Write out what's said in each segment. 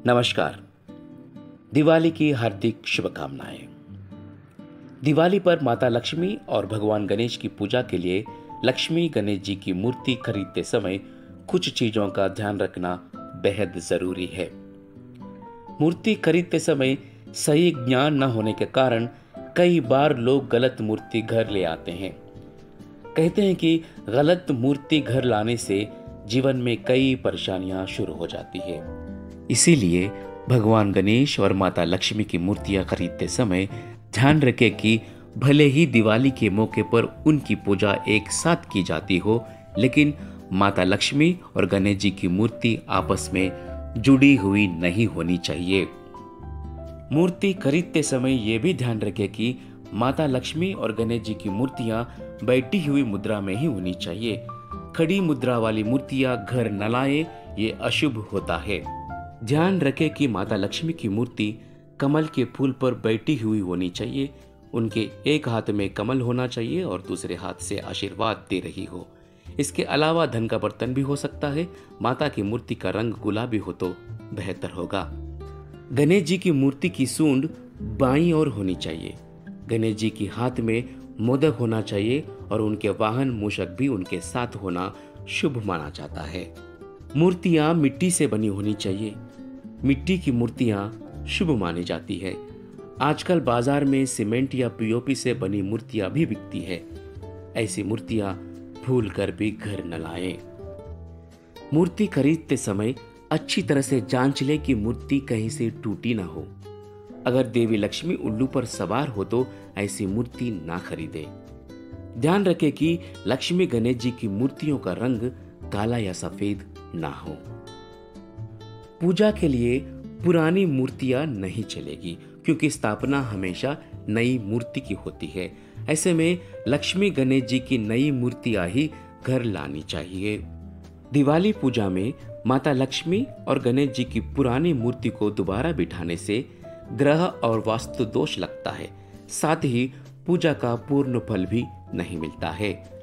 नमस्कार। दिवाली की हार्दिक शुभकामनाएं। दिवाली पर माता लक्ष्मी और भगवान गणेश की पूजा के लिए लक्ष्मी गणेश जी की मूर्ति खरीदते समय कुछ चीजों का ध्यान रखना बेहद जरूरी है। मूर्ति खरीदते समय सही ज्ञान न होने के कारण कई बार लोग गलत मूर्ति घर ले आते हैं। कहते हैं कि गलत मूर्ति घर लाने से जीवन में कई परेशानियां शुरू हो जाती है। इसीलिए भगवान गणेश और माता लक्ष्मी की मूर्तियां खरीदते समय ध्यान रखें कि भले ही दिवाली के मौके पर उनकी पूजा एक साथ की जाती हो, लेकिन माता लक्ष्मी और गणेश जी की मूर्ति आपस में जुड़ी हुई नहीं होनी चाहिए। मूर्ति खरीदते समय यह भी ध्यान रखें कि माता लक्ष्मी और गणेश जी की मूर्तियां बैठी हुई मुद्रा में ही होनी चाहिए। खड़ी मुद्रा वाली मूर्तियां घर न लाएं, ये अशुभ होता है। ध्यान रखें कि माता लक्ष्मी की मूर्ति कमल के फूल पर बैठी हुई होनी चाहिए। उनके एक हाथ में कमल होना चाहिए और दूसरे हाथ से आशीर्वाद दे रही हो। इसके अलावा धन का बर्तन भी हो सकता है। माता की मूर्ति का रंग गुलाबी हो तो बेहतर होगा। गणेश जी की मूर्ति की सूंड बाईं ओर होनी चाहिए। गणेश जी की हाथ में मोदक होना चाहिए और उनके वाहन मूषक भी उनके साथ होना शुभ माना जाता है। मूर्तियां मिट्टी से बनी होनी चाहिए। मिट्टी की मूर्तियां शुभ मानी जाती है। आजकल बाजार में सीमेंट या पीओपी से बनी मूर्तियां भी बिकती है। ऐसी मूर्तियां भूल कर भी घर न लाएं। मूर्ति खरीदते समय अच्छी तरह से जांच ले कि मूर्ति कहीं से टूटी ना हो। अगर देवी लक्ष्मी उल्लू पर सवार हो तो ऐसी मूर्ति ना खरीदे। ध्यान रखें कि लक्ष्मी गणेश जी की मूर्तियों का रंग काला या सफेद ना हो। पूजा के लिए पुरानी मूर्तियां नहीं चलेगी, क्योंकि स्थापना हमेशा नई मूर्ति की होती है। ऐसे में लक्ष्मी गणेश जी की नई मूर्तियां ही घर लानी चाहिए। दिवाली पूजा में माता लक्ष्मी और गणेश जी की पुरानी मूर्ति को दोबारा बिठाने से ग्रह और वास्तु दोष लगता है। साथ ही पूजा का पूर्ण फल भी नहीं मिलता है।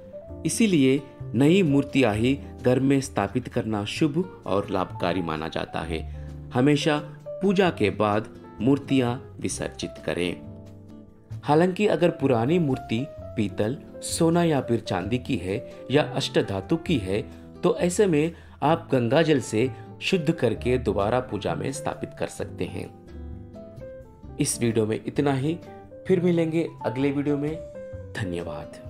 इसीलिए नई मूर्तियां ही घर में स्थापित करना शुभ और लाभकारी माना जाता है। हमेशा पूजा के बाद मूर्तियां विसर्जित करें। हालांकि अगर पुरानी मूर्ति पीतल, सोना या फिर चांदी की है या अष्टधातु की है, तो ऐसे में आप गंगा जल से शुद्ध करके दोबारा पूजा में स्थापित कर सकते हैं। इस वीडियो में इतना ही। फिर मिलेंगे अगले वीडियो में। धन्यवाद।